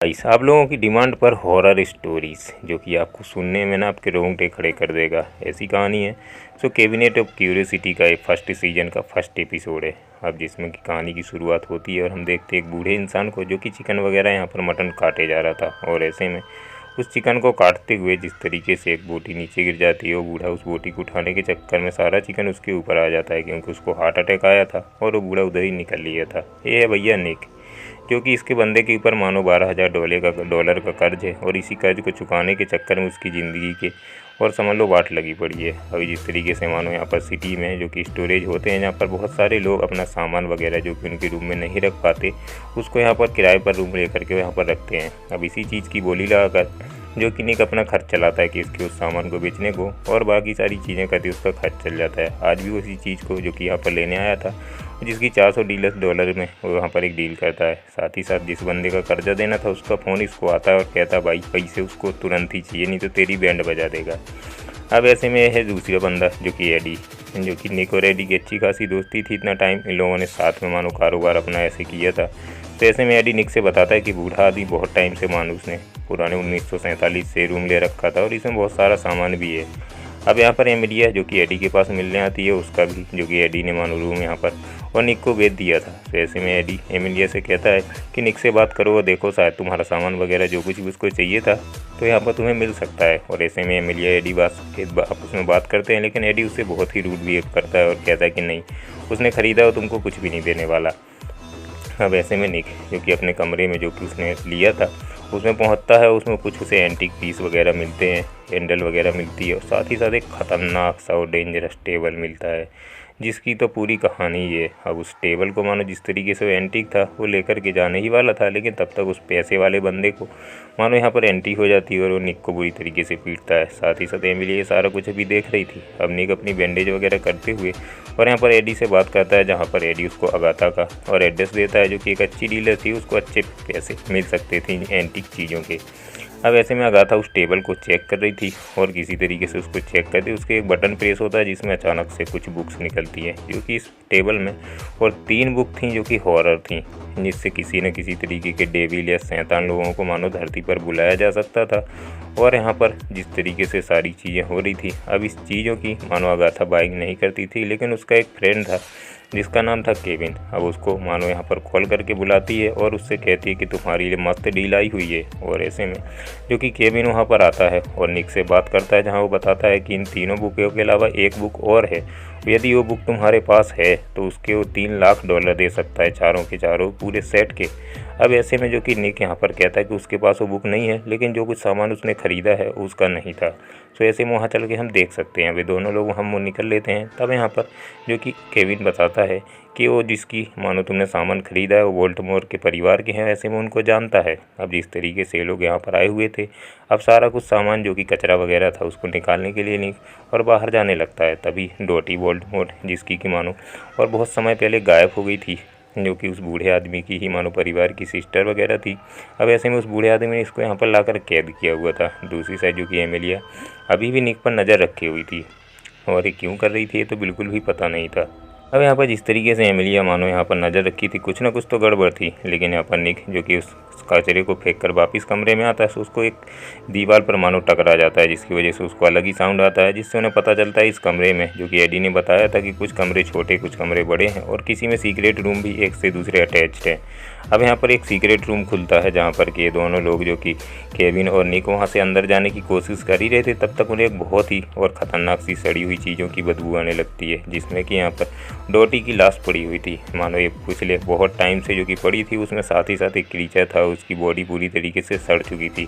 Guys, आप लोगों की डिमांड पर हॉरर स्टोरीज़ जो कि आपको सुनने में ना आपके रोंगटे खड़े कर देगा, ऐसी कहानी है। सो कैबिनेट ऑफ क्यूरियोसिटी का एक फर्स्ट सीजन का फर्स्ट एपिसोड है। अब जिसमें कि कहानी की शुरुआत होती है और हम देखते हैं एक बूढ़े इंसान को जो कि चिकन वगैरह यहाँ पर मटन काटे जा रहा था। और ऐसे में उस चिकन को काटते हुए जिस तरीके से एक बोटी नीचे गिर जाती है, वो बूढ़ा उस बोटी को उठाने के चक्कर में सारा चिकन उसके ऊपर आ जाता है, क्योंकि उसको हार्ट अटैक आया था और वो बूढ़ा उधर ही निकल लिया था। ये है भैया निक, जो कि इसके बंदे के ऊपर मानो $12,000 का कर्ज है, और इसी कर्ज को चुकाने के चक्कर में उसकी ज़िंदगी के और समझ लो वाट लगी पड़ी है। अभी जिस तरीके से मानो यहाँ पर सिटी में जो कि स्टोरेज होते हैं, यहाँ पर बहुत सारे लोग अपना सामान वगैरह जो कि उनके रूम में नहीं रख पाते, उसको यहाँ पर किराए पर रूम लेकर के यहाँ पर रखते हैं। अब इसी चीज़ की बोली लगाकर जो कि निक अपना खर्च चलाता है कि इसके उस सामान को बेचने को, और बाकी सारी चीज़ें करती उसका खर्च चल जाता है। आज भी उसी चीज़ को जो कि यहाँ पर लेने आया था, जिसकी $400 में वो वहाँ पर एक डील करता है। साथ ही साथ जिस बंदे का कर्जा देना था उसका फ़ोन इसको आता है और कहता है भाई पैसे उसको तुरंत ही चाहिए, नहीं तो तेरी बैंड बजा देगा। अब ऐसे में है दूसरा बंदा जो कि एडी, जो कि निक और एडी की अच्छी खासी दोस्ती थी। इतना टाइम इन लोगों ने साथ में मानो कारोबार अपना ऐसे किया था। तो ऐसे में एडी निक से बताता है कि बूढ़ा आदमी बहुत टाइम से मानो उसने पुराने 1947 से रूम ले रखा था और इसमें बहुत सारा सामान भी है। अब यहाँ पर एमिलिया जो कि एडी के पास मिलने आती है, उसका भी जो कि एडी ने मानो रूम यहाँ पर और निक को बेच दिया था। तो ऐसे में एडी एमिलिया से कहता है कि निक से बात करो, देखो शायद तुम्हारा सामान वगैरह जो कुछ भी उसको चाहिए था तो यहाँ पर तुम्हें मिल सकता है। और ऐसे में एमिलिया एडी आपस में बात करते हैं, लेकिन एडी उससे बहुत ही रूड बिहेव करता है और कहता है कि नहीं, उसने ख़रीदा और तुमको कुछ भी नहीं देने वाला। अब ऐसे में निक जो कि अपने कमरे में जो कि उसने लिया था उसमें पहुंचता है, उसमें कुछ उसे एंटीक पीस वगैरह मिलते हैं, हैंडल वगैरह मिलती है, और साथ ही साथ एक ख़तरनाक सा और डेंजरस टेबल मिलता है, जिसकी तो पूरी कहानी ये। अब उस टेबल को मानो जिस तरीके से वो एंटीक था वो लेकर के जाने ही वाला था, लेकिन तब तक उस पैसे वाले बंदे को मानो यहाँ पर एंट्री हो जाती है और वो निक को बुरी तरीके से पीटता है। साथ ही साथ एमिली ये सारा कुछ अभी देख रही थी। अब निक अपनी बैंडेज वगैरह करते हुए और यहाँ पर एडी से बात करता है, जहाँ पर एडी उसको अगाथा का और एड्रेस देता है, जो कि एक अच्छी डीलर थी, उसको अच्छे पैसे मिल सकते थे एंटीक चीज़ों के। अब ऐसे में अगाथा उस टेबल को चेक कर रही थी और किसी तरीके से उसको चेक करते उसके एक बटन प्रेस होता है, जिसमें अचानक से कुछ बुक्स निकलती हैं जो कि इस टेबल में, और 3 बुक थी जो कि हॉरर थी, जिससे किसी न किसी तरीके के डेविल या शैतान लोगों को मानो धरती पर बुलाया जा सकता था। और यहाँ पर जिस तरीके से सारी चीज़ें हो रही थी, अब इस चीज़ों की मानो अगाथा बाइंग नहीं करती थी, लेकिन उसका एक फ्रेंड था जिसका नाम था केविन। अब उसको मानो यहाँ पर कॉल करके बुलाती है और उससे कहती है कि तुम्हारे लिए मस्त डील आई हुई है। और ऐसे में जो कि केविन वहाँ पर आता है और निक से बात करता है, जहाँ वो बताता है कि इन तीनों बुकों के अलावा एक बुक और है, यदि वो बुक तुम्हारे पास है तो उसके वो $3 लाख दे सकता है, चारों के चारों पूरे सेट के। अब ऐसे में जो कि निक यहाँ पर कहता है कि उसके पास वो बुक नहीं है, लेकिन जो कुछ सामान उसने ख़रीदा है उसका नहीं था। तो ऐसे में वहाँ चल के हम देख सकते हैं, वे दोनों लोग हम वो निकल लेते हैं। तब यहाँ पर जो कि केविन बताता है कि वो जिसकी मानो तुमने सामान ख़रीदा है वो वोल्डेमॉर्ट के परिवार के हैं, ऐसे में उनको जानता है। अब जिस तरीके से लोग यहाँ पर आए हुए थे, अब सारा कुछ सामान जो कि कचरा वगैरह था उसको निकालने के लिए निक और बाहर जाने लगता है। तभी डॉटी वोल्डेमॉर्ट, जिसकी कि मानो और बहुत समय पहले गायब हो गई थी, जो कि उस बूढ़े आदमी की ही मानो परिवार की सिस्टर वगैरह थी। अब ऐसे में उस बूढ़े आदमी ने इसको यहाँ पर लाकर कैद किया हुआ था। दूसरी साइड जो कि एमिलिया अभी भी निक पर नज़र रखी हुई थी, और ये क्यों कर रही थी ये तो बिल्कुल भी पता नहीं था। अब यहाँ पर जिस तरीके से एमिलिया मानो यहाँ पर नज़र रखी थी, कुछ ना कुछ तो गड़बड़ थी, लेकिन यहाँ पर निक जो कि उस कचरे को फेंक कर वापस कमरे में आता है, तो उसको एक दीवार पर मानो टकरा जाता है, जिसकी वजह से उसको अलग ही साउंड आता है, जिससे उन्हें पता चलता है इस कमरे में जो कि एडी ने बताया था कि कुछ कमरे छोटे कुछ कमरे बड़े हैं, और किसी में सीक्रेट रूम भी एक से दूसरे अटैच्ड है। अब यहाँ पर एक सीक्रेट रूम खुलता है, जहाँ पर कि ये दोनों लोग जो कि केविन और निक वहाँ से अंदर जाने की कोशिश कर ही रहे थे, तब तक उन्हें एक बहुत ही और ख़तरनाक सी सड़ी हुई चीज़ों की बदबू आने लगती है, जिसमें कि यहाँ पर डॉटी की लाश पड़ी हुई थी। मानो ये पिछले बहुत टाइम से जो कि पड़ी थी, उसमें साथ ही साथ एक क्रीचर था, उसकी बॉडी पूरी तरीके से सड़ चुकी थी।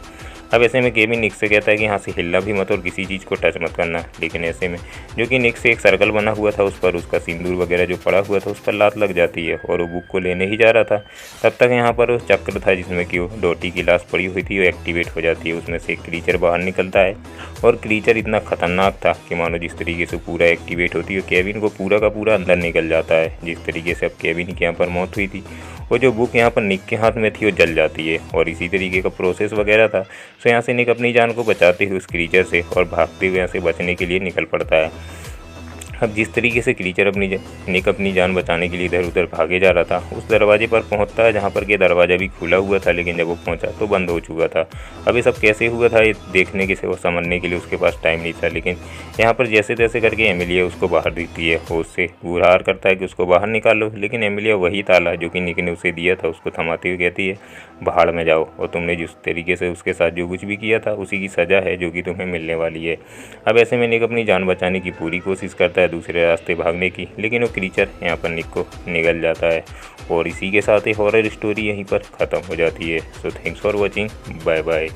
अब ऐसे में केविन निक से कहता है कि यहाँ से हिलना भी मत और किसी चीज़ को टच मत करना, लेकिन ऐसे में जो कि निक से एक सर्कल बना हुआ था, उस पर उसका सिंदूर वगैरह जो पड़ा हुआ था उस पर लात लग जाती है, और वो बुक को लेने ही जा रहा था। तब तक यहाँ पर वो चक्र था जिसमें कि वो डॉटी की लाश पड़ी हुई थी, वो एक्टिवेट हो जाती है, उसमें से एक क्रीचर बाहर निकलता है, और क्रीचर इतना खतरनाक था कि मानो जिस तरीके से पूरा एक्टिवेट होती है केविन को पूरा का पूरा अंदर निकल जाता है। जिस तरीके से अब केविन की यहाँ पर मौत हुई थी, वो जो बुक यहाँ पर निक के हाथ में थी वो जल जाती है, और इसी तरीके का प्रोसेस वगैरह था। तो यहाँ से निक अपनी जान को बचाते हुए उस क्रीचर से और भागते हुए यहाँ से बचने के लिए निकल पड़ता है। अब जिस तरीके से क्रीचर निक अपनी जान बचाने के लिए इधर उधर भागे जा रहा था, उस दरवाजे पर पहुंचता है जहां पर कि दरवाज़ा भी खुला हुआ था, लेकिन जब वो पहुंचा तो बंद हो चुका था। अब ये सब कैसे हुआ था ये देखने के से वो समझने के लिए उसके पास टाइम नहीं था, लेकिन यहाँ पर जैसे तैसे करके एमिलिया उसको बाहर देती है। होश से गुहार करता है कि उसको बाहर निकालो, लेकिन एमिलिया वही ताला जो कि निक ने उसे दिया था उसको थमाते हुए कहती है बाहर में जाओ, और तुमने जिस तरीके से उसके साथ जो कुछ भी किया था उसी की सज़ा है जो कि तुम्हें मिलने वाली है। अब ऐसे में निक अपनी जान बचाने की पूरी कोशिश करता है दूसरे रास्ते भागने की, लेकिन वो क्रीचर यहाँ पर निक को निगल जाता है। और इसी के साथ ही हॉरर स्टोरी यहीं पर ख़त्म हो जाती है। So thanks for watching, bye bye.